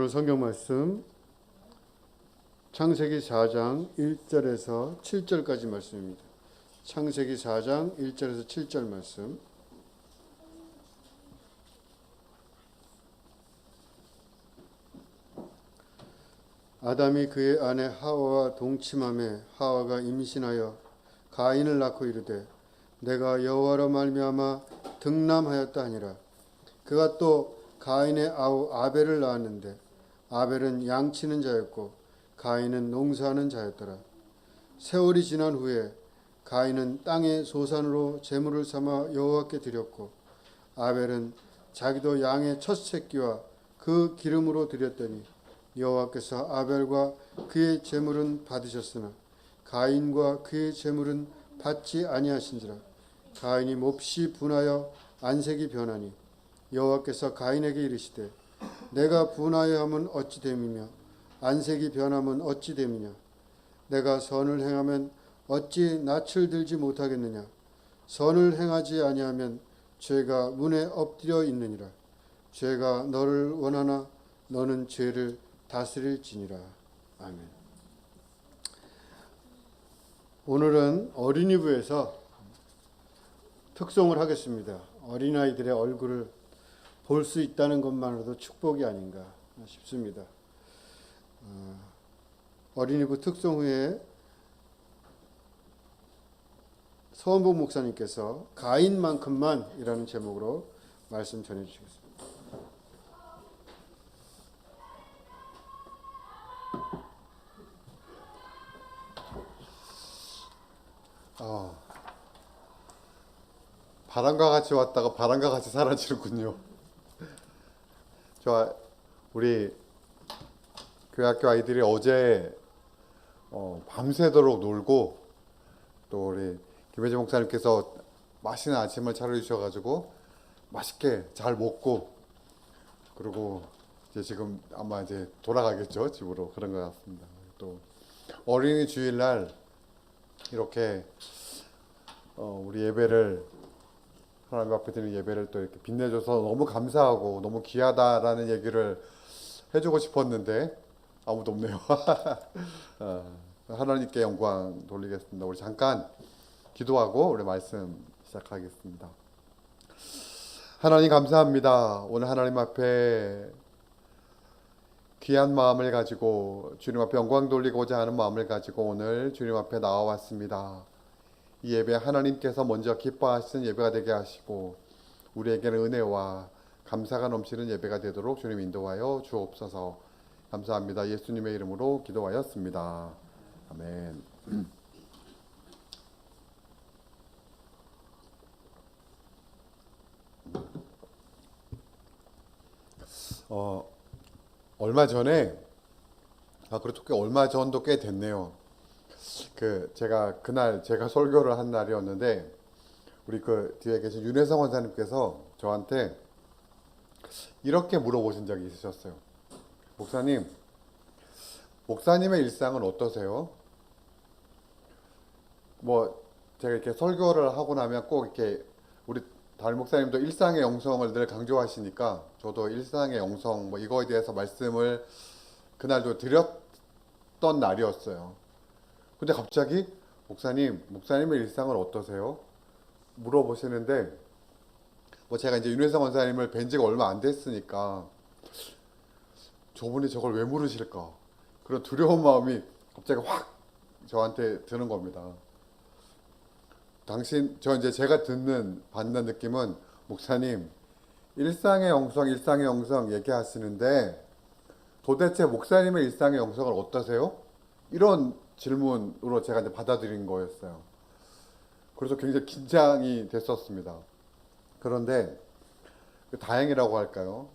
오늘 성경 말씀 창세기 4장 1절에서 7절까지 말씀입니다. 창세기 4장 1절에서 7절 말씀. 아담이 그의 아내 하와와 동침함에 하와가 임신하여 가인을 낳고 이르되 내가 여호와로 말미암아 등남하였다 하니라. 그가 또 가인의 아우 아벨을 낳았는데 아벨은 양치는 자였고 가인은 농사하는 자였더라. 세월이 지난 후에 가인은 땅의 소산으로 제물을 삼아 여호와께 드렸고 아벨은 자기도 양의 첫 새끼와 그 기름으로 드렸더니 여호와께서 아벨과 그의 제물은 받으셨으나 가인과 그의 제물은 받지 아니하신지라. 가인이 몹시 분하여 안색이 변하니 여호와께서 가인에게 이르시되 내가 분하여 함은 어찌 됨이며 안색이 변함은 어찌 됨이냐. 내가 선을 행하면 어찌 낯을 들지 못하겠느냐. 선을 행하지 아니하면 죄가 문에 엎드려 있느니라. 죄가 너를 원하나 너는 죄를 다스릴지니라. 아멘. 오늘은 어린이부에서 특송을 하겠습니다. 어린아이들의 얼굴을 볼 수 있다는 것만으로도 축복이 아닌가 싶습니다. 어린이부 특송 후에 서원복 목사님께서 가인만큼만 이라는 제목으로 말씀 전해 주시겠습니다. 바람과 같이 왔다가 바람과 같이 사라지는군요. 우리 교회학교 아이들이 어제 밤새도록 놀고 또 우리 김혜재 목사님께서 맛있는 아침을 차려주셔가지고 맛있게 잘 먹고 그리고 이제 지금 아마 이제 돌아가겠죠, 집으로. 그런 것 같습니다. 또 어린이 주일날 이렇게 우리 예배를 하나님 앞에 드리는 예배를 또 이렇게 빛내줘서 너무 감사하고 너무 귀하다라는 얘기를 해주고 싶었는데 아무도 없네요. 하나님께 영광 돌리겠습니다. 우리 잠깐 기도하고 우리 말씀 시작하겠습니다. 하나님 감사합니다. 오늘 하나님 앞에 귀한 마음을 가지고 주님 앞에 영광 돌리고자 하는 마음을 가지고 오늘 주님 앞에 나와왔습니다. 이 예배 하나님께서 먼저 기뻐하시는 예배가 되게 하시고 우리에게는 은혜와 감사가 넘치는 예배가 되도록 주님 인도하여 주옵소서. 감사합니다. 예수님의 이름으로 기도하였습니다. 아멘. 얼마 전에 그렇게 얼마 전도 꽤 됐네요. 그날 제가 설교를 한 날이었는데 우리 그 뒤에 계신 윤혜성 원사님께서 저한테 이렇게 물어보신 적이 있으셨어요. 목사님의 일상은 어떠세요? 제가 이렇게 설교를 하고 나면 꼭 이렇게 우리 담임 목사님도 일상의 영성을 늘 강조하시니까 저도 일상의 영성 이거에 대해서 말씀을 그날도 드렸던 날이었어요. 근데 갑자기 목사님의 일상은 어떠세요? 물어보시는데 제가 이제 윤회성 원사님을 뵌 지가 얼마 안 됐으니까 저분이 저걸 왜 물으실까? 그런 두려운 마음이 갑자기 확 저한테 드는 겁니다. 제가 받는 느낌은 목사님 일상의 영성 얘기하시는데 도대체 목사님의 일상의 영성은 어떠세요? 이런 질문으로 제가 이제 받아들인 거였어요. 그래서 굉장히 긴장이 됐었습니다. 그런데 다행이라고 할까요?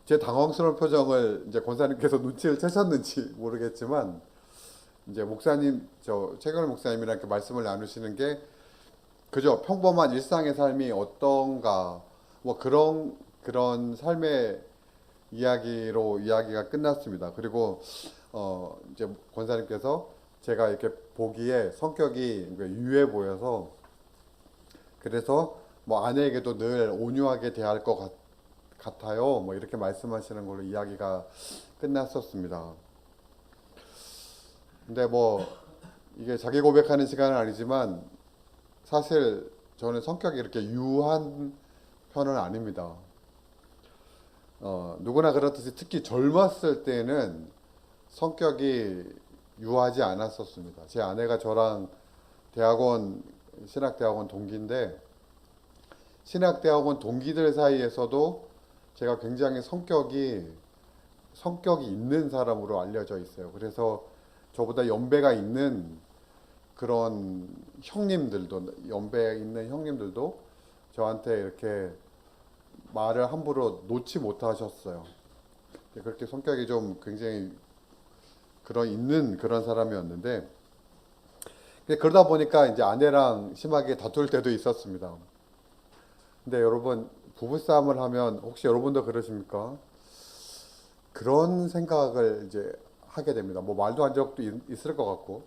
제 당황스러운 표정을 이제 권사님께서 눈치를 채셨는지 모르겠지만 이제 최근의 목사님이랑 이렇게 말씀을 나누시는 게 그저 평범한 일상의 삶이 어떤가 그런 삶의 이야기가 끝났습니다. 그리고 이제 권사님께서 제가 이렇게 보기에 성격이 유해 보여서 그래서 아내에게도 늘 온유하게 대할 것 같아요. 뭐 이렇게 말씀하시는 걸로 이야기가 끝났었습니다. 근데 뭐 이게 자기 고백하는 시간은 아니지만 사실 저는 성격이 이렇게 유한 편은 아닙니다. 누구나 그렇듯이 특히 젊었을 때는 성격이 유하지 않았었습니다. 제 아내가 저랑 신학대학원 동기인데, 신학대학원 동기들 사이에서도 제가 굉장히 성격이 있는 사람으로 알려져 있어요. 그래서 저보다 연배가 있는 그런 연배 있는 형님들도 저한테 이렇게 말을 함부로 놓지 못하셨어요. 그렇게 성격이 좀 굉장히 있는 그런 사람이었는데, 그러다 보니까 이제 아내랑 심하게 다툴 때도 있었습니다. 근데 여러분, 부부싸움을 하면 혹시 여러분도 그러십니까? 그런 생각을 이제 하게 됩니다. 뭐 말도 한 적도 있을 것 같고,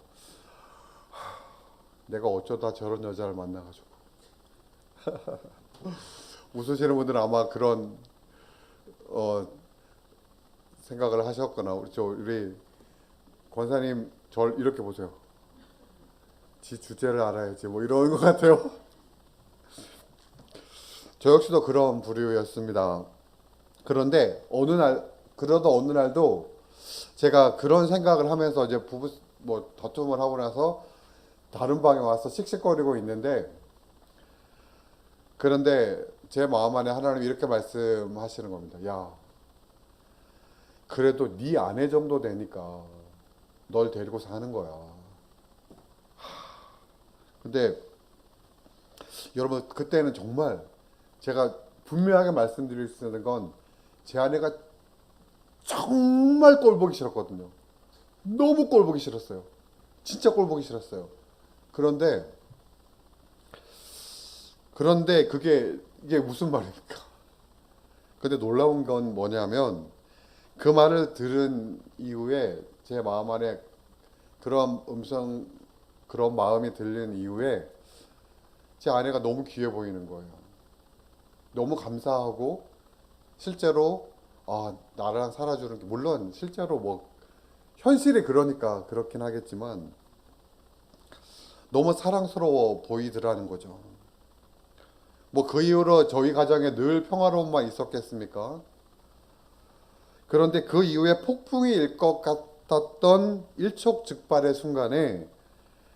내가 어쩌다 저런 여자를 만나가지고. 웃으시는 분들은 아마 그런 생각을 하셨거나, 우리 권사님 절 이렇게 보세요. 지 주제를 알아야지 뭐 이런 것 같아요. 저 역시도 그런 부류였습니다. 그런데 어느 날도 제가 그런 생각을 하면서 이제 부부 뭐 다툼을 하고 나서 다른 방에 와서 씩씩거리고 있는데, 그런데 제 마음 안에 하나님이 이렇게 말씀하시는 겁니다. 야, 그래도 네 아내 정도 되니까 널 데리고 사는 거야. 근데 여러분, 그때는 정말 제가 분명하게 말씀드릴 수 있는 건, 제 아내가 정말 꼴 보기 싫었거든요. 너무 꼴 보기 싫었어요. 진짜 꼴 보기 싫었어요. 그런데 이게 무슨 말입니까? 근데 놀라운 건 뭐냐면, 그 말을 들은 이후에 제 마음 안에 그런 마음이 들린 이후에 제 아내가 너무 귀해 보이는 거예요. 너무 감사하고, 실제로 나랑 살아주는 게, 물론 실제로 뭐 현실이 그러니까 그렇긴 하겠지만 너무 사랑스러워 보이더라는 거죠. 뭐 그 이후로 저희 가정에 늘 평화로움만 있었겠습니까? 그런데 그 이후에 폭풍이 일 것 같았던 일촉즉발의 순간에,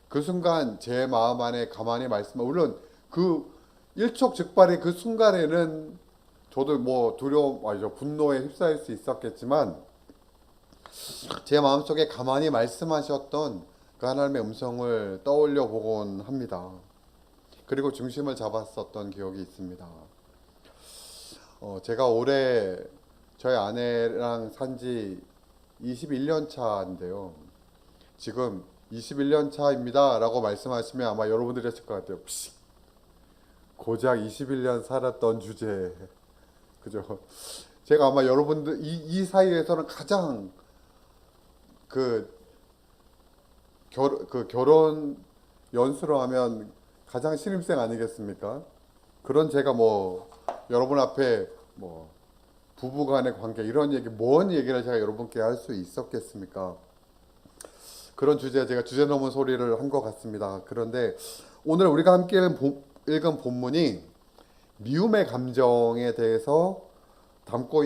그 순간 제 마음 안에 가만히 물론 그 일촉즉발의 그 순간에는 저도 뭐 분노에 휩싸일 수 있었겠지만, 제 마음속에 가만히 말씀하셨던 그 하나님의 음성을 떠올려 보곤 합니다. 그리고 중심을 잡았었던 기억이 있습니다. 제가 올해 저희 아내랑 산지 21년 차인데요. 지금 21년 차입니다 라고 말씀하시면 아마 여러분들이 하실 것 같아요. 고작 21년 살았던 주제. 그죠? 제가 아마 여러분들 이 사이에서는 가장 결혼 연수로 하면 가장 신입생 아니겠습니까? 그런 제가 뭐 여러분 앞에 뭐 부부간의 관계 뭔 얘기를 제가 여러분께 할 수 있었겠습니까? 그런 주제에 제가 주제 넘은 소리를 한 것 같습니다. 그런데 오늘 우리가 함께 읽은 본문이 미움의 감정에 대해서 담고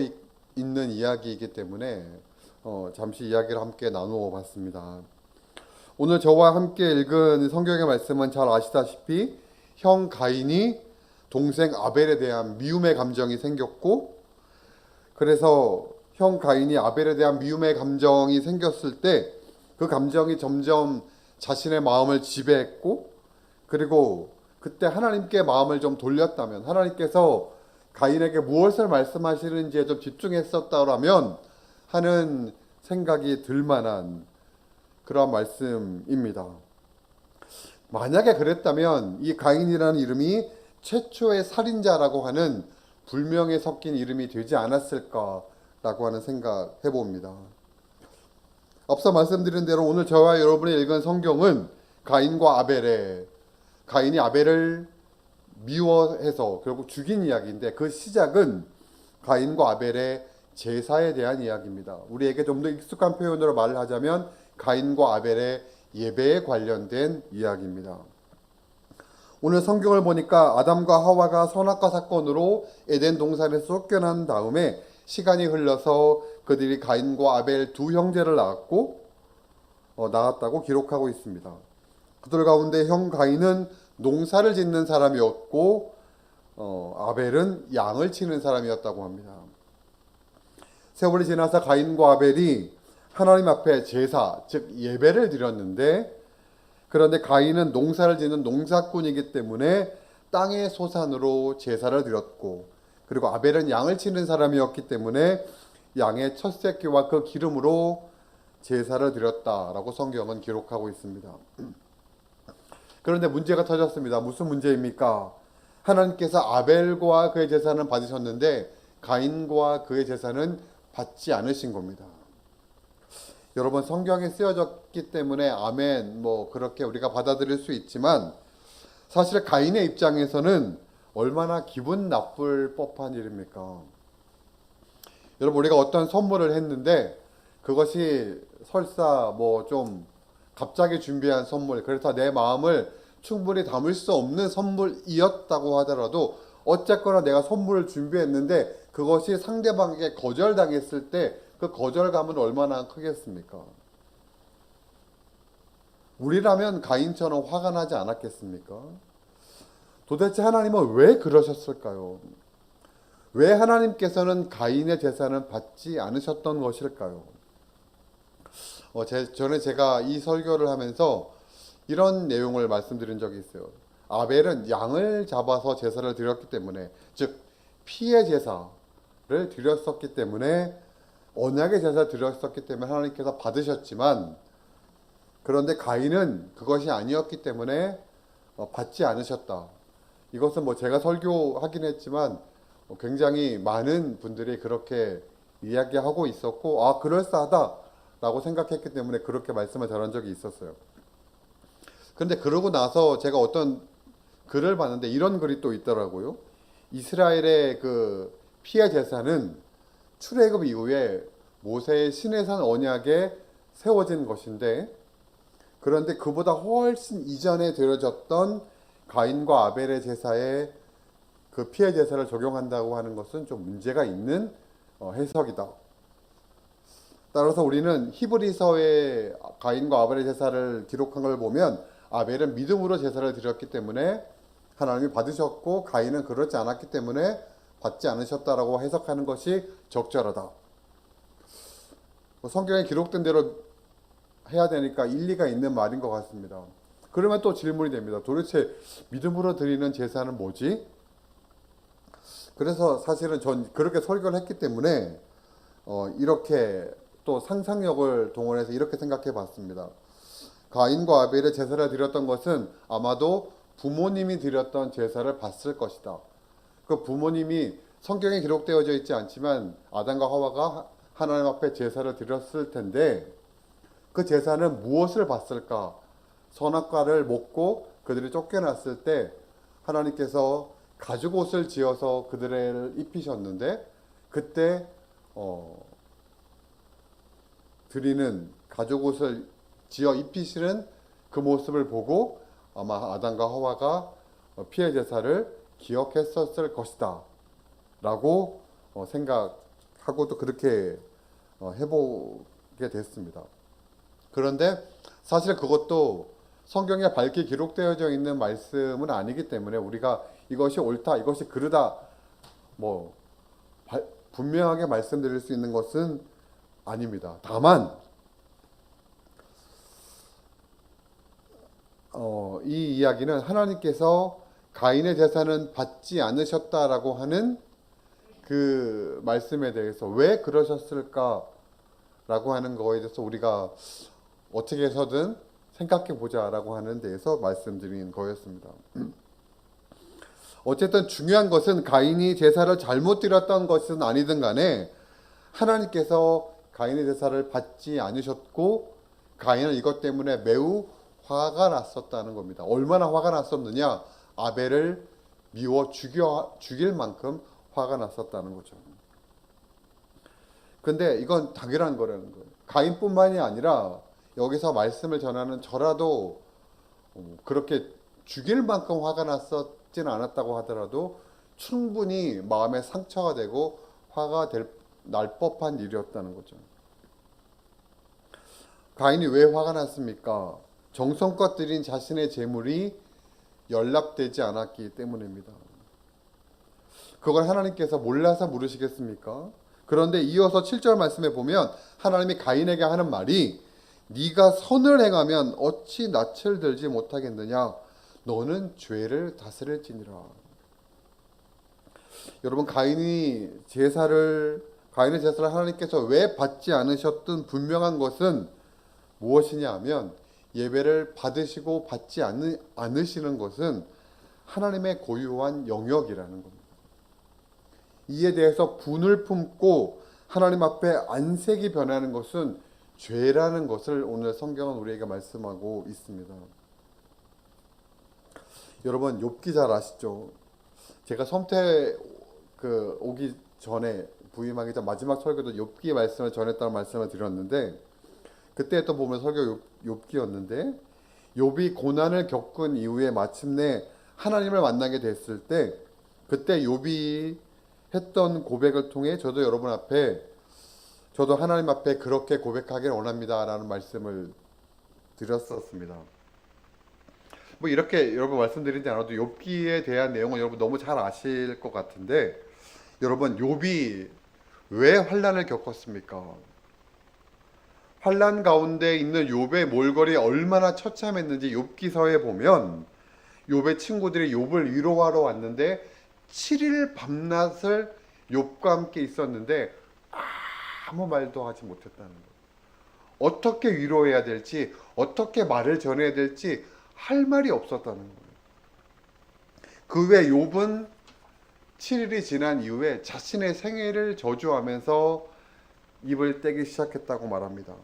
있는 이야기이기 때문에 잠시 이야기를 함께 나누어 봤습니다. 오늘 저와 함께 읽은 성경의 말씀은 잘 아시다시피 형 가인이 동생 아벨에 대한 미움의 감정이 생겼고, 그래서 형 가인이 아벨에 대한 미움의 감정이 생겼을 때 그 감정이 점점 자신의 마음을 지배했고, 그리고 그때 하나님께 마음을 좀 돌렸다면, 하나님께서 가인에게 무엇을 말씀하시는지에 좀 집중했었다라면 하는 생각이 들 만한 그러한 말씀입니다. 만약에 그랬다면 이 가인이라는 이름이 최초의 살인자라고 하는 불명예 섞인 이름이 되지 않았을까라고 하는 생각 해봅니다. 앞서 말씀드린 대로 오늘 저와 여러분이 읽은 성경은 가인이 아벨을 미워해서 결국 죽인 이야기인데, 그 시작은 가인과 아벨의 제사에 대한 이야기입니다. 우리에게 좀 더 익숙한 표현으로 말을 하자면 가인과 아벨의 예배에 관련된 이야기입니다. 오늘 성경을 보니까 아담과 하와가 선악과 사건으로 에덴 동산에서 쫓겨난 다음에 시간이 흘러서 그들이 가인과 아벨 두 형제를 낳았다고 기록하고 있습니다. 그들 가운데 형 가인은 농사를 짓는 사람이었고 아벨은 양을 치는 사람이었다고 합니다. 세월이 지나서 가인과 아벨이 하나님 앞에 제사, 즉 예배를 드렸는데, 그런데 가인은 농사를 짓는 농사꾼이기 때문에 땅의 소산으로 제사를 드렸고, 그리고 아벨은 양을 치는 사람이었기 때문에 양의 첫 새끼와 그 기름으로 제사를 드렸다라고 성경은 기록하고 있습니다. 그런데 문제가 터졌습니다. 무슨 문제입니까? 하나님께서 아벨과 그의 제사는 받으셨는데 가인과 그의 제사는 받지 않으신 겁니다. 여러분, 성경에 쓰여졌기 때문에 아멘 그렇게 우리가 받아들일 수 있지만, 사실 가인의 입장에서는 얼마나 기분 나쁠 법한 일입니까? 여러분, 우리가 어떤 선물을 했는데 그것이 설사 좀 갑자기 준비한 선물, 그래서 내 마음을 충분히 담을 수 없는 선물이었다고 하더라도 어쨌거나 내가 선물을 준비했는데 그것이 상대방에게 거절당했을 때 그 거절감은 얼마나 크겠습니까? 우리라면 가인처럼 화가 나지 않았겠습니까? 도대체 하나님은 왜 그러셨을까요? 왜 하나님께서는 가인의 제사는 받지 않으셨던 것일까요? 전에 제가 이 설교를 하면서 이런 내용을 말씀드린 적이 있어요. 아벨은 양을 잡아서 제사를 드렸기 때문에, 즉 피의 제사를 드렸었기 때문에, 언약의 제사를 드렸었기 때문에 하나님께서 받으셨지만, 그런데 가인은 그것이 아니었기 때문에 받지 않으셨다. 이것은 제가 설교하긴 했지만 굉장히 많은 분들이 그렇게 이야기하고 있었고, 그럴싸하다라고 생각했기 때문에 그렇게 말씀을 전한 적이 있었어요. 그런데 그러고 나서 제가 어떤 글을 봤는데 이런 글이 또 있더라고요. 이스라엘의 그 피의 제사는 출애굽 이후에 모세의 시내산 언약에 세워진 것인데, 그런데 그보다 훨씬 이전에 드려졌던 가인과 아벨의 제사에 그 피의 제사를 적용한다고 하는 것은 좀 문제가 있는 해석이다. 따라서 우리는 히브리서의 가인과 아벨의 제사를 기록한 걸 보면 아벨은 믿음으로 제사를 드렸기 때문에 하나님이 받으셨고 가인은 그렇지 않았기 때문에 받지 않으셨다라고 해석하는 것이 적절하다. 성경에 기록된 대로 해야 되니까 일리가 있는 말인 것 같습니다. 그러면 또 질문이 됩니다. 도대체 믿음으로 드리는 제사는 뭐지? 그래서 사실은 전 그렇게 설교를 했기 때문에 이렇게 또 상상력을 동원해서 이렇게 생각해 봤습니다. 가인과 아벨의 제사를 드렸던 것은 아마도 부모님이 드렸던 제사를 받을 것이다. 그 부모님이 성경에 기록되어져 있지 않지만 아담과 하와가 하나님 앞에 제사를 드렸을 텐데, 그 제사는 무엇을 받을까? 선악과를 먹고 그들이 쫓겨났을 때 하나님께서 가죽 옷을 지어서 그들을 입히셨는데, 그때 드리는 가죽 옷을 지어 입히시는 그 모습을 보고 아마 아담과 하와가 피의 제사를 기억했었을 것이다 라고 생각하고 또 그렇게 해보게 됐습니다. 그런데 사실 그것도 성경에 밝게 기록되어져 있는 말씀은 아니기 때문에 우리가 이것이 옳다, 이것이 그르다 분명하게 말씀드릴 수 있는 것은 아닙니다. 다만 이 이야기는 하나님께서 가인의 제사는 받지 않으셨다라고 하는 그 말씀에 대해서 왜 그러셨을까라고 하는 거에 대해서 우리가 어떻게 해서든 생각해 보자라고 하는 데에서 말씀드린 거였습니다. 어쨌든 중요한 것은 가인이 제사를 잘못 드렸던 것은 아니든 간에 하나님께서 가인의 제사를 받지 않으셨고 가인은 이것 때문에 매우 화가 났었다는 겁니다. 얼마나 화가 났었느냐? 아벨을 미워 죽일 만큼 화가 났었다는 거죠. 근데 이건 당연한 거라는 거예요. 가인뿐만이 아니라 여기서 말씀을 전하는 저라도 그렇게 죽일 만큼 화가 났었진 않았다고 하더라도 충분히 마음에 상처가 되고 날 법한 일이었다는 거죠. 가인이 왜 화가 났습니까? 정성껏 드린 자신의 재물이 연락되지 않았기 때문입니다. 그걸 하나님께서 몰라서 물으시겠습니까? 그런데 이어서 7절 말씀에 보면 하나님이 가인에게 하는 말이 네가 선을 행하면 어찌 낯을 들지 못하겠느냐? 너는 죄를 다스릴지니라. 여러분, 가인의 제사를 하나님께서 왜 받지 않으셨던 분명한 것은 무엇이냐 하면 예배를 받으시고 받지 않으시는 것은 하나님의 고유한 영역이라는 겁니다. 이에 대해서 분을 품고 하나님 앞에 안색이 변하는 것은 죄라는 것을 오늘 성경은 우리에게 말씀하고 있습니다. 여러분, 욥기 잘 아시죠? 제가 섬태 오기 전에 부임하기 전 마지막 설교도 욥기 말씀을 전했다는 말씀을 드렸는데 그때 또 보면 설교 욥기였는데 욥이 고난을 겪은 이후에 마침내 하나님을 만나게 됐을 때 그때 욥이 했던 고백을 통해 저도 하나님 앞에 그렇게 고백하길 원합니다라는 말씀을 드렸었습니다. 뭐 이렇게 여러분 말씀드리지 않아도 욥기에 대한 내용은 여러분 너무 잘 아실 것 같은데 여러분 욥이 왜 환난을 겪었습니까? 환난 가운데 있는 욥의 몰골이 얼마나 처참했는지 욥기서에 보면 욥의 친구들이 욥을 위로하러 왔는데 7일 밤낮을 욥과 함께 있었는데 아무 말도 하지 못했다는 거예요. 어떻게 위로해야 될지 어떻게 말을 전해야 될지 할 말이 없었다는 거예요. 그 외 욥은 7일이 지난 이후에 자신의 생애를 저주하면서 입을 떼기 시작했다고 말합니다.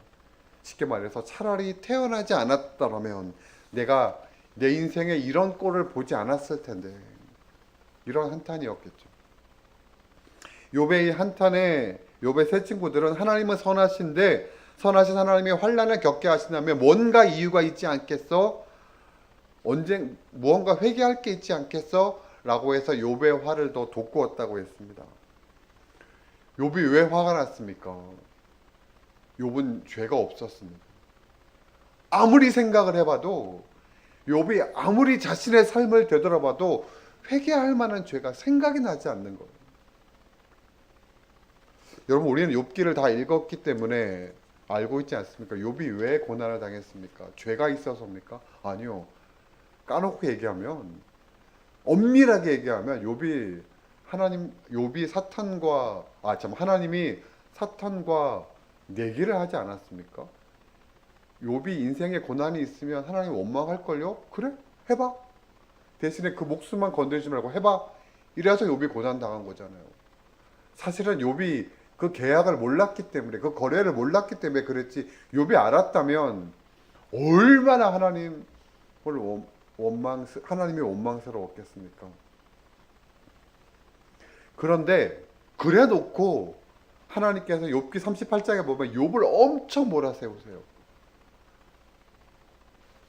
쉽게 말해서 차라리 태어나지 않았다면 내가 내 인생에 이런 꼴을 보지 않았을 텐데 이런 한탄이었겠죠. 욥의 한탄에 욥의 세 친구들은 하나님은 선하신데 선하신 하나님이 환난을 겪게 하신다면 뭔가 이유가 있지 않겠어? 무언가 회개할 게 있지 않겠어? 라고 해서 욥의 화를 더 돋구었다고 했습니다. 욥이 왜 화가 났습니까? 욥은 죄가 없었습니다. 아무리 생각을 해봐도 욥이 아무리 자신의 삶을 되돌아봐도 회개할 만한 죄가 생각이 나지 않는 거예요. 여러분 우리는 욥기를 다 읽었기 때문에 알고 있지 않습니까? 욥이 왜 고난을 당했습니까? 죄가 있어서입니까? 아니요. 까놓고 얘기하면 엄밀하게 얘기하면 하나님이 사탄과 내기를 하지 않았습니까? 욥이 인생에 고난이 있으면 하나님 원망할걸요? 그래? 해봐. 대신에 그 목숨만 건드리지 말고 해봐. 이래서 욥이 고난 당한 거잖아요. 사실은 욥이 그 계약을 몰랐기 때문에 그 거래를 몰랐기 때문에 그랬지 욥이 알았다면 얼마나 하나님이 원망스러웠겠습니까? 그런데 그래 놓고 하나님께서 욥기 38장에 보면 욥을 엄청 몰아세우세요.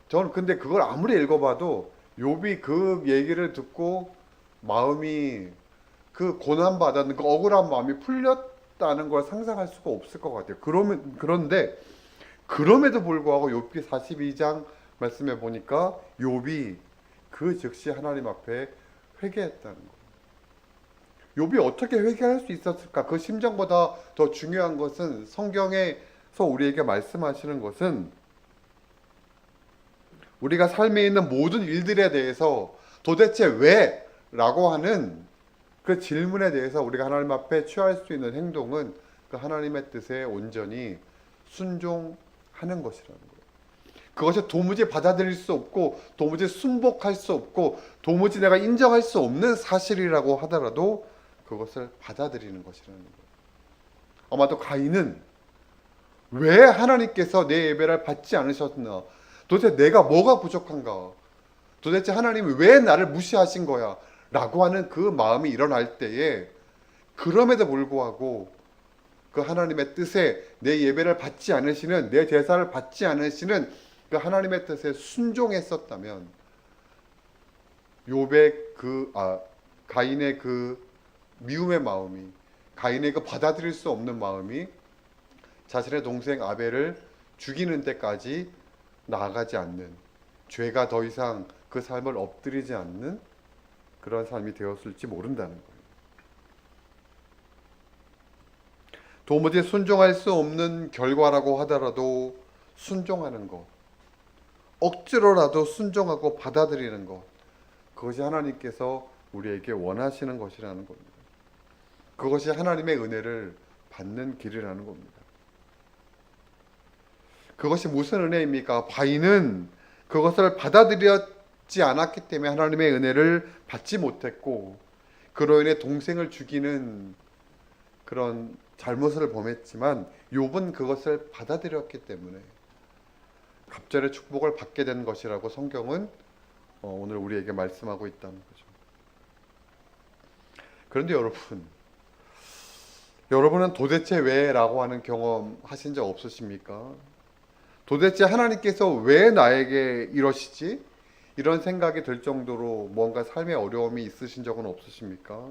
저는 근데 그걸 아무리 읽어봐도 욥이 그 얘기를 듣고 마음이 그 고난받았는 그 억울한 마음이 풀렸다는 걸 상상할 수가 없을 것 같아요. 그런데 그럼에도 불구하고 욥기 42장 말씀해 보니까 욥이 그 즉시 하나님 앞에 회개했다는 거예요. 욥이 어떻게 회개할 수 있었을까? 그 심정보다 더 중요한 것은 성경에서 우리에게 말씀하시는 것은 우리가 삶에 있는 모든 일들에 대해서 도대체 왜? 라고 하는 그 질문에 대해서 우리가 하나님 앞에 취할 수 있는 행동은 그 하나님의 뜻에 온전히 순종하는 것이라는 거예요. 그것이 도무지 받아들일 수 없고 도무지 순복할 수 없고 도무지 내가 인정할 수 없는 사실이라고 하더라도 그것을 받아들이는 것이라는 거예요. 아마도 가인은 왜 하나님께서 내 예배를 받지 않으셨나? 도대체 내가 뭐가 부족한가? 도대체 하나님이 왜 나를 무시하신 거야? 라고 하는 그 마음이 일어날 때에 그럼에도 불구하고 그 하나님의 뜻에 내 예배를 받지 않으시는, 내 제사를 받지 않으시는 그 하나님의 뜻에 순종했었다면 가인의 그 미움의 마음이, 가인의 그 받아들일 수 없는 마음이 자신의 동생 아벨을 죽이는 데까지 나아가지 않는, 죄가 더 이상 그 삶을 엎드리지 않는 그런 삶이 되었을지 모른다는 거예요. 도무지 순종할 수 없는 결과라고 하더라도 순종하는 것, 억지로라도 순종하고 받아들이는 것, 그것이 하나님께서 우리에게 원하시는 것이라는 겁니다. 그것이 하나님의 은혜를 받는 길이라는 겁니다. 그것이 무슨 은혜입니까? 가인은 그것을 받아들였지 않았기 때문에 하나님의 은혜를 받지 못했고, 그로 인해 동생을 죽이는 그런 잘못을 범했지만 욥은 그것을 받아들였기 때문에 갑절의 축복을 받게 된 것이라고 성경은 오늘 우리에게 말씀하고 있다는 거죠. 그런데 여러분은 도대체 왜? 라고 하는 경험 하신 적 없으십니까? 도대체 하나님께서 왜 나에게 이러시지? 이런 생각이 들 정도로 뭔가 삶의 어려움이 있으신 적은 없으십니까?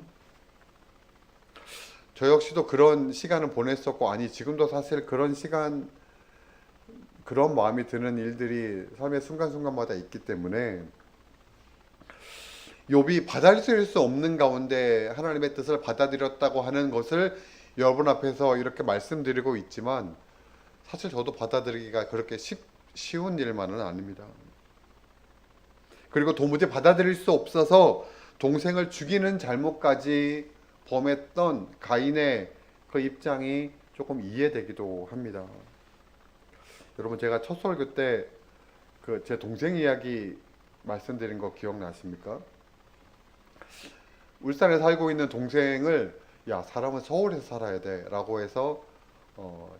저 역시도 그런 시간을 보냈었고, 지금도 사실 그런 시간, 그런 마음이 드는 일들이 삶의 순간순간마다 있기 때문에 욥이 받아들일 수 없는 가운데 하나님의 뜻을 받아들였다고 하는 것을 여러분 앞에서 이렇게 말씀드리고 있지만, 사실 저도 받아들이기가 그렇게 쉬운 일만은 아닙니다. 그리고 도무지 받아들일 수 없어서 동생을 죽이는 잘못까지 범했던 가인의 그 입장이 조금 이해되기도 합니다. 여러분, 제가 첫 설교 때 그 제 동생 이야기 말씀드린 거 기억나십니까? 울산에 살고 있는 동생을, 야, 사람은 서울에서 살아야 돼 라고 해서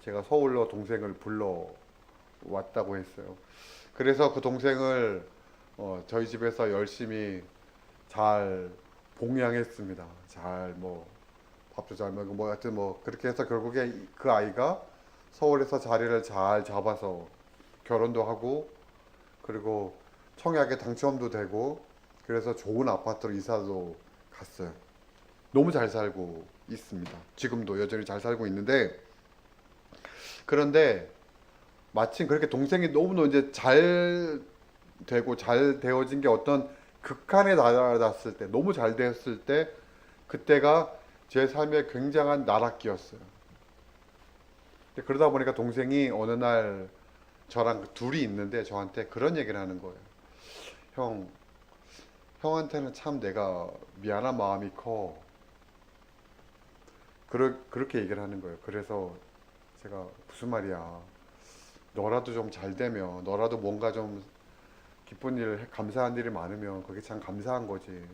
제가 서울로 동생을 불러왔다고 했어요. 그래서 그 동생을 저희 집에서 열심히 잘 봉양했습니다. 잘 밥도 잘 먹고 하여튼 그렇게 해서 결국에 그 아이가 서울에서 자리를 잘 잡아서 결혼도 하고, 그리고 청약에 당첨도 되고, 그래서 좋은 아파트로 이사도 갔어요. 너무 잘 살고 있습니다. 지금도 여전히 잘 살고 있는데, 그런데 마침 그렇게 동생이 너무너무 이제 잘 되고 잘 되어진 게 어떤 극한에 달았을 때, 너무 잘 되었을 때, 그때가 제 삶의 굉장한 나락기였어요. 그러다 보니까 동생이 어느 날 저랑 둘이 있는데 저한테 그런 얘기를 하는 거예요. 형한테는 참 내가 미안한 마음이 커. 그렇게 얘기를 하는 거예요. 그래서 제가 무슨 말이야. 너라도 좀 잘 되면, 너라도 뭔가 좀 기쁜 일, 감사한 일이 많으면 그게 참 감사한 거지.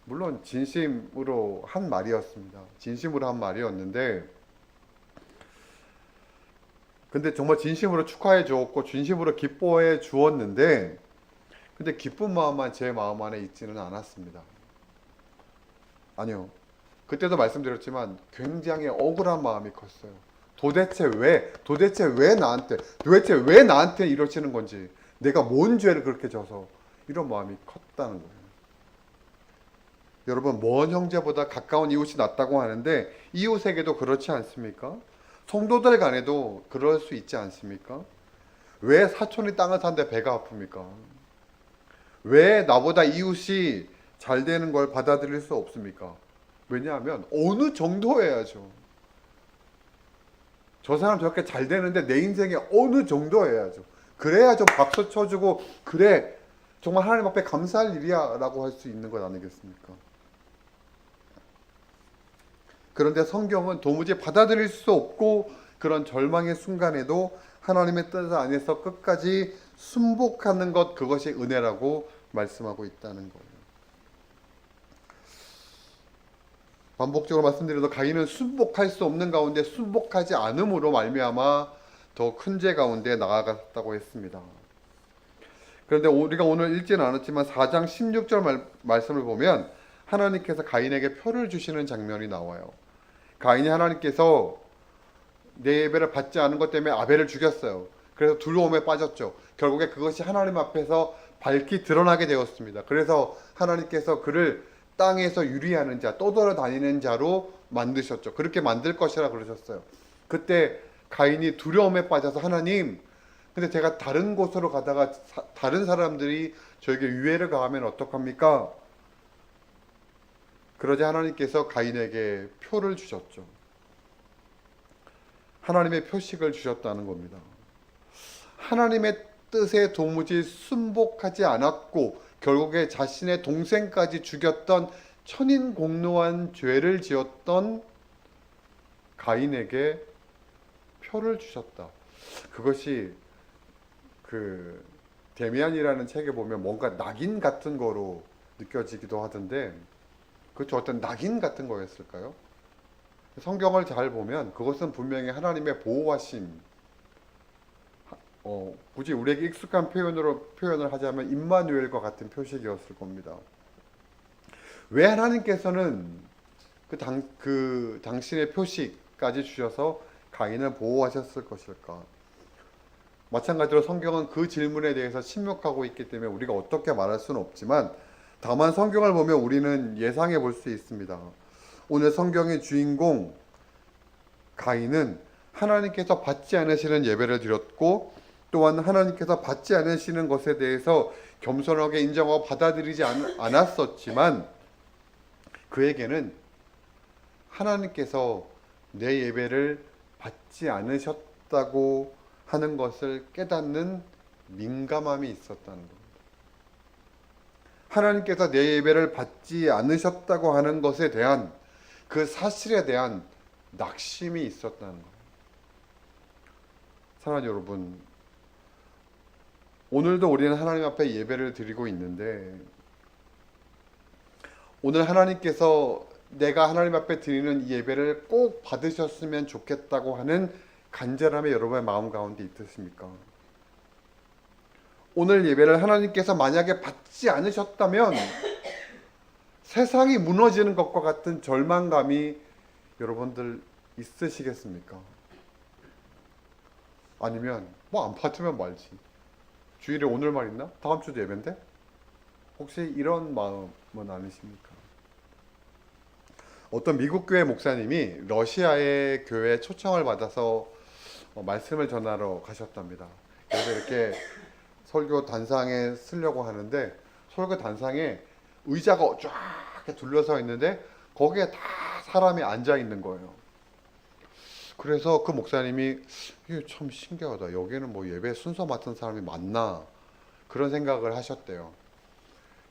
물론 진심으로 한 말이었습니다. 진심으로 한 말이었는데, 근데 정말 진심으로 축하해 주었고 진심으로 기뻐해 주었는데, 근데 기쁜 마음만 제 마음 안에 있지는 않았습니다. 아니요. 그때도 말씀드렸지만 굉장히 억울한 마음이 컸어요. 도대체 왜 나한테 이러시는 건지, 내가 뭔 죄를 그렇게 져서 이런 마음이 컸다는 거예요. 여러분, 먼 형제보다 가까운 이웃이 낫다고 하는데 이웃에게도 그렇지 않습니까? 성도들 간에도 그럴 수 있지 않습니까? 왜 사촌이 땅을 사는데 배가 아픕니까? 왜 나보다 이웃이 잘 되는 걸 받아들일 수 없습니까? 왜냐하면 어느 정도 해야죠. 저 사람 저렇게 잘 되는데 내 인생에 어느 정도 해야죠. 그래야 좀 박수 쳐주고, 그래 정말 하나님 앞에 감사할 일이야 라고 할 수 있는 것 아니겠습니까? 그런데 성경은 도무지 받아들일 수 없고 그런 절망의 순간에도 하나님의 뜻 안에서 끝까지 순복하는 것, 그것이 은혜라고 말씀하고 있다는 거예요. 반복적으로 말씀드려도 가인은 순복할 수 없는 가운데 순복하지 않음으로 말미암아 더 큰 죄 가운데 나아갔다고 했습니다. 그런데 우리가 오늘 읽지는 않았지만 4장 16절 말씀을 보면 하나님께서 가인에게 표를 주시는 장면이 나와요. 가인이 하나님께서 내 예배를 받지 않은 것 때문에 아벨을 죽였어요. 그래서 두려움에 빠졌죠. 결국에 그것이 하나님 앞에서 밝히 드러나게 되었습니다. 그래서 하나님께서 그를 땅에서 유리하는 자, 떠돌아다니는 자로 만드셨죠. 그렇게 만들 것이라 그러셨어요. 그때 가인이 두려움에 빠져서 하나님, 근데 제가 다른 곳으로 가다가 다른 사람들이 저에게 유해를 가하면 어떡합니까? 그러자 하나님께서 가인에게 표를 주셨죠. 하나님의 표식을 주셨다는 겁니다. 하나님의 뜻에 도무지 순복하지 않았고 결국에 자신의 동생까지 죽였던 천인공노한 죄를 지었던 가인에게 표를 주셨다. 그것이 그 데미안이라는 책에 보면 뭔가 낙인 같은 거로 느껴지기도 하던데 그것도 어떤 낙인 같은 거였을까요? 성경을 잘 보면 그것은 분명히 하나님의 보호하심, 굳이 우리에게 익숙한 표현을 하자면 임마누엘과 같은 표식이었을 겁니다. 왜 하나님께서는 그 당신의 표식까지 주셔서 가인을 보호하셨을 것일까? 마찬가지로 성경은 그 질문에 대해서 침묵하고 있기 때문에 우리가 어떻게 말할 수는 없지만 다만 성경을 보면 우리는 예상해 볼 수 있습니다. 오늘 성경의 주인공 가인은 하나님께서 받지 않으시는 예배를 드렸고 또한 하나님께서 받지 않으시는 것에 대해서 겸손하게 인정하고 받아들이지 않았었지만 그에게는 하나님께서 내 예배를 받지 않으셨다고 하는 것을 깨닫는 민감함이 있었다는 겁니다. 하나님께서 내 예배를 받지 않으셨다고 하는 것에 대한 그 사실에 대한 낙심이 있었다는 거예요. 사랑하는 여러분, 오늘도 우리는 하나님 앞에 예배를 드리고 있는데 오늘 하나님께서 내가 하나님 앞에 드리는 이 예배를 꼭 받으셨으면 좋겠다고 하는 간절함이 여러분의 마음 가운데 있으십니까? 오늘 예배를 하나님께서 만약에 받지 않으셨다면 세상이 무너지는 것과 같은 절망감이 여러분들 있으시겠습니까? 아니면 뭐 안 받으면 말지. 주일에 오늘만 있나? 다음 주도 예배인데? 혹시 이런 마음은 아니십니까? 어떤 미국 교회 목사님이 러시아의 교회에 초청을 받아서 말씀을 전하러 가셨답니다. 그래서 이렇게 설교 단상에 쓰려고 하는데 설교 단상에 의자가 쫙 이렇게 둘러서 있는데 거기에 다 사람이 앉아 있는 거예요. 그래서 그 목사님이 이게 참 신기하다. 여기는 뭐 예배 순서 맡은 사람이 많나 그런 생각을 하셨대요.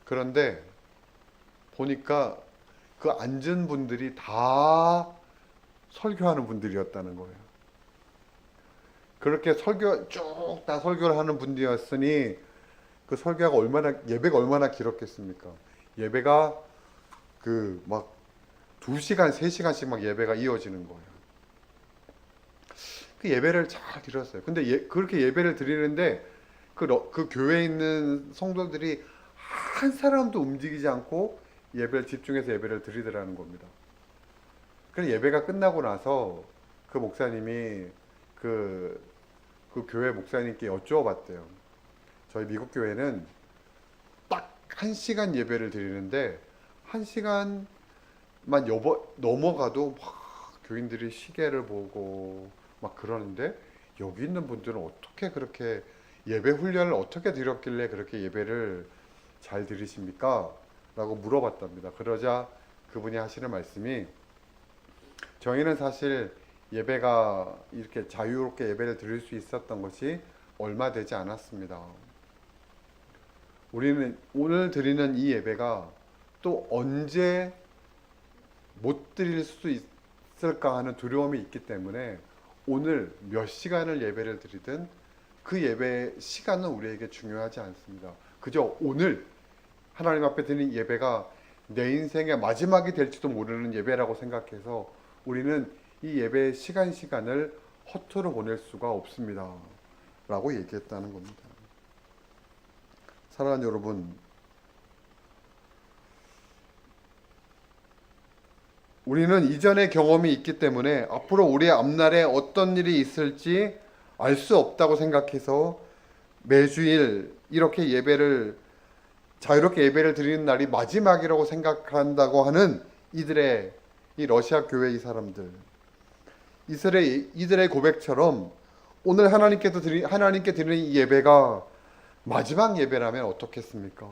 그런데 보니까 그 앉은 분들이 다 설교하는 분들이었다는 거예요. 그렇게 쭉 다 설교를 하는 분들이었으니 그 예배가 얼마나 길었겠습니까? 예배가 막 2시간, 3시간씩 막 예배가 이어지는 거예요. 그 예배를 잘 드렸어요. 근데 그렇게 예배를 드리는데 그 교회에 있는 성도들이 한 사람도 움직이지 않고 예배를 집중해서 예배를 드리더라는 겁니다. 그래서 예배가 끝나고 나서 그 목사님이 그 교회 목사님께 여쭈어봤대요. 저희 미국 교회는 딱 1시간 예배를 드리는데 1시간만 넘어가도 막 교인들이 시계를 보고 막 그러는데 여기 있는 분들은 어떻게 그렇게 예배 훈련을 어떻게 드렸길래 그렇게 예배를 잘 드리십니까? 라고 물어봤답니다. 그러자 그분이 하시는 말씀이 저희는 사실 예배가 이렇게 자유롭게 예배를 드릴 수 있었던 것이 얼마 되지 않았습니다. 우리는 오늘 드리는 이 예배가 또 언제 못 드릴 수 있을까 하는 두려움이 있기 때문에 오늘 몇 시간을 예배를 드리든 그 예배 시간은 우리에게 중요하지 않습니다. 그저 오늘 하나님 앞에 드리는 예배가 내 인생의 마지막이 될지도 모르는 예배라고 생각해서 우리는 이 예배 시간을 허투루 보낼 수가 없습니다. 라고 얘기했다는 겁니다. 사랑하는 여러분, 우리는 이전의 경험이 있기 때문에 앞으로 우리의 앞날에 어떤 일이 있을지 알 수 없다고 생각해서 매주일 이렇게 자유롭게 예배를 드리는 날이 마지막이라고 생각한다고 하는 이들의 이 러시아 교회 이 사람들, 이들의 고백처럼 오늘 하나님께 드리는 이 예배가 마지막 예배라면 어떻겠습니까?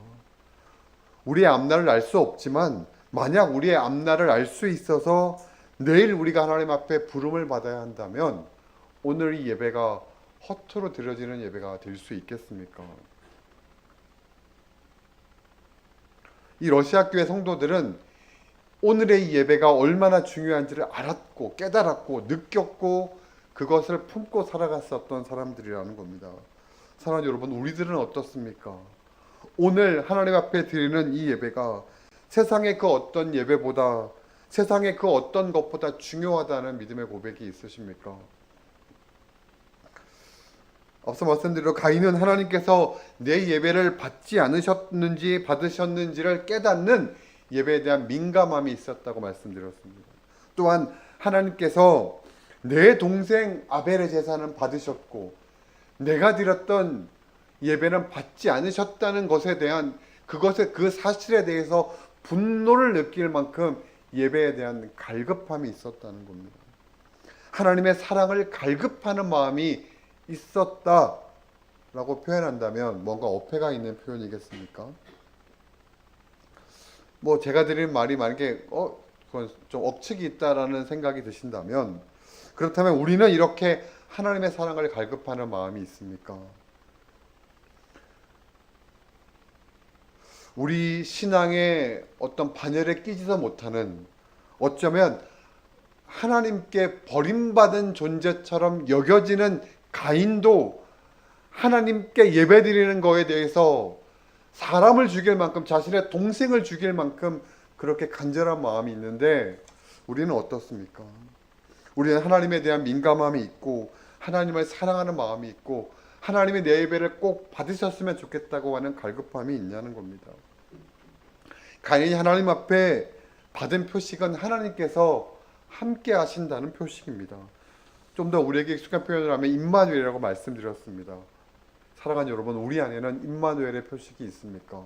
우리의 앞날을 알 수 없지만 만약 우리의 앞날을 알 수 있어서 내일 우리가 하나님 앞에 부름을 받아야 한다면 오늘 이 예배가 허투루 드려지는 예배가 될 수 있겠습니까? 이 러시아 교회 성도들은 오늘의 이 예배가 얼마나 중요한지를 알았고 깨달았고 느꼈고 그것을 품고 살아갔었던 사람들이라는 겁니다. 사랑하는 여러분, 우리들은 어떻습니까? 오늘 하나님 앞에 드리는 이 예배가 세상의 그 어떤 예배보다, 세상의 그 어떤 것보다 중요하다는 믿음의 고백이 있으십니까? 앞서 말씀드린 가인은 하나님께서 내 예배를 받으셨는지를 깨닫는 예배에 대한 민감함이 있었다고 말씀드렸습니다. 또한 하나님께서 내 동생 아벨의 제사는 받으셨고 내가 드렸던 예배는 받지 않으셨다는 것에 대한 그 사실에 대해서 분노를 느낄 만큼 예배에 대한 갈급함이 있었다는 겁니다. 하나님의 사랑을 갈급하는 마음이 있었다라고 표현한다면 뭔가 어폐가 있는 표현이겠습니까? 뭐 제가 드린 말이 만약에 그건 좀 억측이 있다라는 생각이 드신다면 그렇다면 우리는 이렇게 하나님의 사랑을 갈급하는 마음이 있습니까? 우리 신앙의 어떤 반열에 끼지도 못하는 어쩌면 하나님께 버림받은 존재처럼 여겨지는 가인도 하나님께 예배드리는 거에 대해서 사람을 죽일 만큼 자신의 동생을 죽일 만큼 그렇게 간절한 마음이 있는데 우리는 어떻습니까? 우리는 하나님에 대한 민감함이 있고 하나님을 사랑하는 마음이 있고 하나님의 내 예배를 꼭 받으셨으면 좋겠다고 하는 갈급함이 있냐는 겁니다. 가인이 하나님 앞에 받은 표식은 하나님께서 함께 하신다는 표식입니다. 좀 더 우리에게 익숙한 표현을 하면 임마누엘이라고 말씀드렸습니다. 사랑하는 여러분, 우리 안에는 임마누엘의 표식이 있습니까?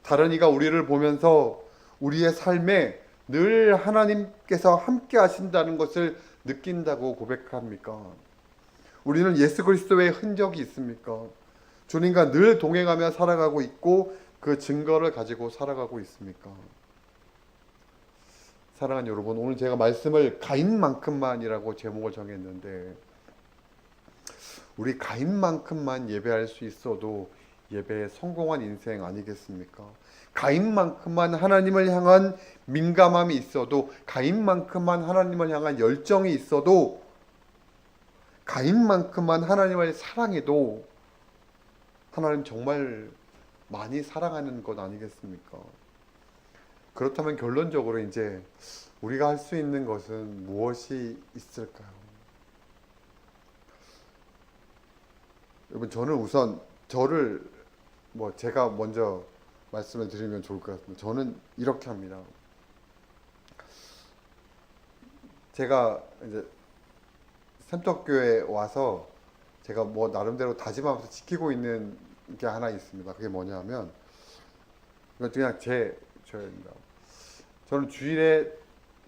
다른 이가 우리를 보면서 우리의 삶에 늘 하나님께서 함께 하신다는 것을 느낀다고 고백합니까? 우리는 예수 그리스도의 흔적이 있습니까? 주님과 늘 동행하며 살아가고 있고 그 증거를 가지고 살아가고 있습니까? 사랑하는 여러분, 오늘 제가 말씀을 가인만큼만이라고 제목을 정했는데 우리 가인만큼만 예배할 수 있어도 예배에 성공한 인생 아니겠습니까? 가인만큼만 하나님을 향한 민감함이 있어도, 가인만큼만 하나님을 향한 열정이 있어도, 가인만큼만 하나님을 사랑해도 하나님 정말 많이 사랑하는 것 아니겠습니까? 그렇다면 결론적으로 이제 우리가 할 수 있는 것은 무엇이 있을까요? 여러분, 저는 우선 제가 먼저 말씀을 드리면 좋을 것 같습니다. 저는 이렇게 합니다. 제가 이제 샘떡교회에 와서 제가 나름대로 다짐하면서 지키고 있는 게 하나 있습니다. 그게 뭐냐면 그냥 저입니다. 저는 주일에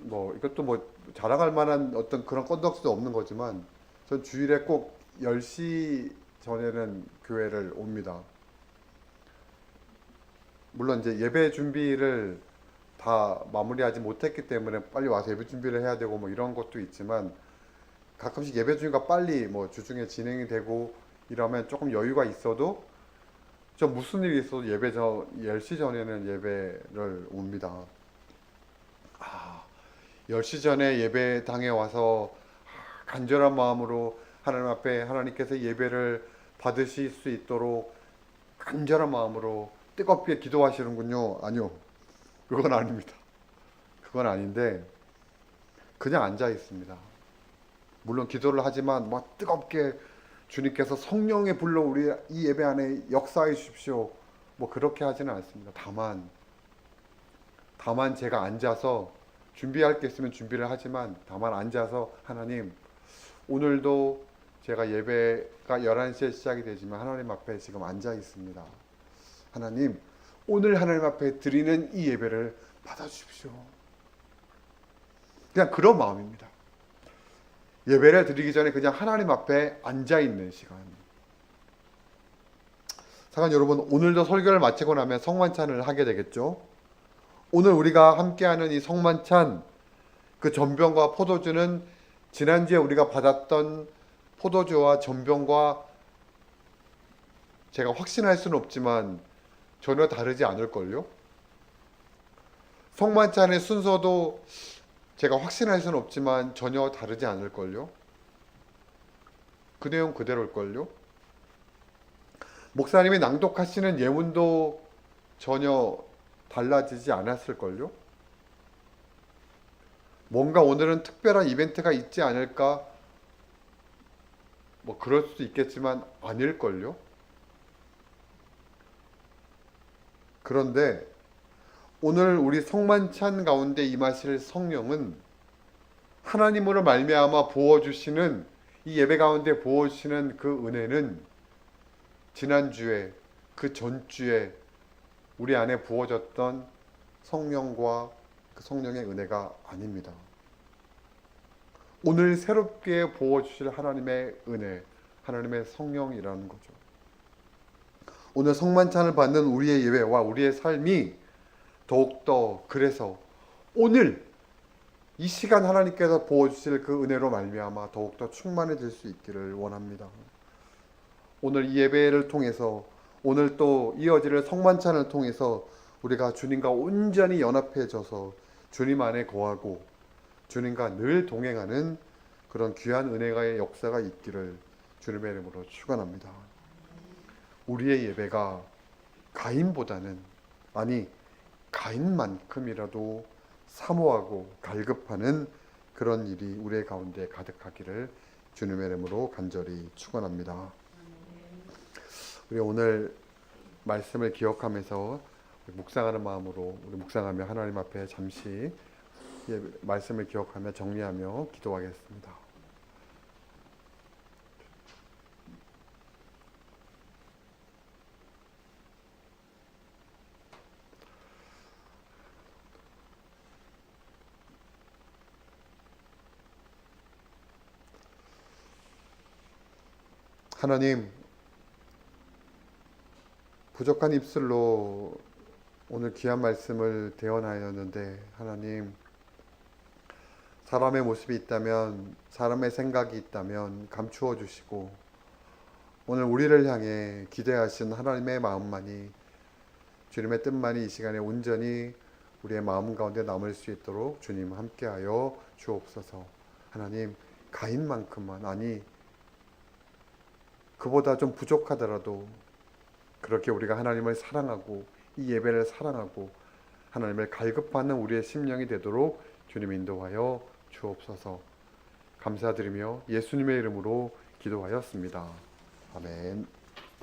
이것도 자랑할 만한 어떤 그런 건덕스도 없는 거지만 전 주일에 꼭 10시 전에는 교회를 옵니다. 물론 이제 예배 준비를 다 마무리하지 못했기 때문에 빨리 와서 예배 준비를 해야 되고 이런 것도 있지만 가끔씩 예배 준비가 빨리 주중에 진행이 되고 이러면 조금 여유가 있어도 좀 무슨 일이 있어도 10시 전에는 예배를 옵니다. 10시 전에 예배당에 와서 간절한 마음으로 하나님 앞에 하나님께서 예배를 받으실 수 있도록 간절한 마음으로 뜨겁게 기도하시는군요. 아니요, 그건 아닙니다. 그건 아닌데 그냥 앉아 있습니다. 물론 기도를 하지만 뜨겁게 주님께서 성령의 불로 우리 이 예배 안에 역사해 주십시오. 그렇게 하지는 않습니다. 다만 제가 앉아서 준비할 게 있으면 준비를 하지만 다만 앉아서 하나님, 오늘도 제가 예배가 11시에 시작이 되지만 하나님 앞에 지금 앉아 있습니다. 하나님, 오늘 하나님 앞에 드리는 이 예배를 받아주십시오. 그냥 그런 마음입니다. 예배를 드리기 전에 그냥 하나님 앞에 앉아 있는 시간. 사랑 여러분, 오늘도 설교를 마치고 나면 성만찬을 하게 되겠죠. 오늘 우리가 함께하는 이 성만찬, 그 전병과 포도주는 지난주에 우리가 받았던 포도주와 전병과 제가 확신할 수는 없지만 전혀 다르지 않을걸요. 성만찬의 순서도 제가 확신할 수는 없지만 전혀 다르지 않을걸요. 그 내용 그대로일걸요. 목사님이 낭독하시는 예문도 전혀 달라지지 않았을걸요. 뭔가 오늘은 특별한 이벤트가 있지 않을까? 뭐 그럴 수도 있겠지만 아닐걸요. 그런데 오늘 우리 성만찬 가운데 임하실 성령은 하나님으로 말미암아 부어주시는 이 예배 가운데 부어주시는 그 은혜는 지난주에 그 전주에 우리 안에 부어졌던 성령과 그 성령의 은혜가 아닙니다. 오늘 새롭게 부어주실 하나님의 은혜, 하나님의 성령이라는 거죠. 오늘 성만찬을 받는 우리의 예배와 우리의 삶이 더욱더 그래서 오늘 이 시간 하나님께서 부어주실 그 은혜로 말미암아 더욱더 충만해질 수 있기를 원합니다. 오늘 이 예배를 통해서 오늘 또 이어질 성만찬을 통해서 우리가 주님과 온전히 연합해져서 주님 안에 거하고 주님과 늘 동행하는 그런 귀한 은혜가의 역사가 있기를 주님의 이름으로 축원합니다. 우리의 예배가 가인보다는 아니 가인만큼이라도 사모하고 갈급하는 그런 일이 우리의 가운데 가득하기를 주님의 이름으로 간절히 축원합니다. 우리 오늘 말씀을 기억하면서 묵상하는 마음으로 우리 묵상하며 하나님 앞에 잠시 말씀을 기억하며 정리하며 기도하겠습니다. 하나님, 부족한 입술로 오늘 귀한 말씀을 대언하였는데 하나님, 사람의 모습이 있다면, 사람의 생각이 있다면 감추어 주시고 오늘 우리를 향해 기대하신 하나님의 마음만이, 주님의 뜻만이 이 시간에 온전히 우리의 마음 가운데 남을 수 있도록 주님 함께하여 주옵소서. 하나님, 가인만큼만, 아니 그보다 좀 부족하더라도 그렇게 우리가 하나님을 사랑하고 이 예배를 사랑하고 하나님을 갈급하는 우리의 심령이 되도록 주님 인도하여 주옵소서. 감사드리며 예수님의 이름으로 기도하였습니다. 아멘.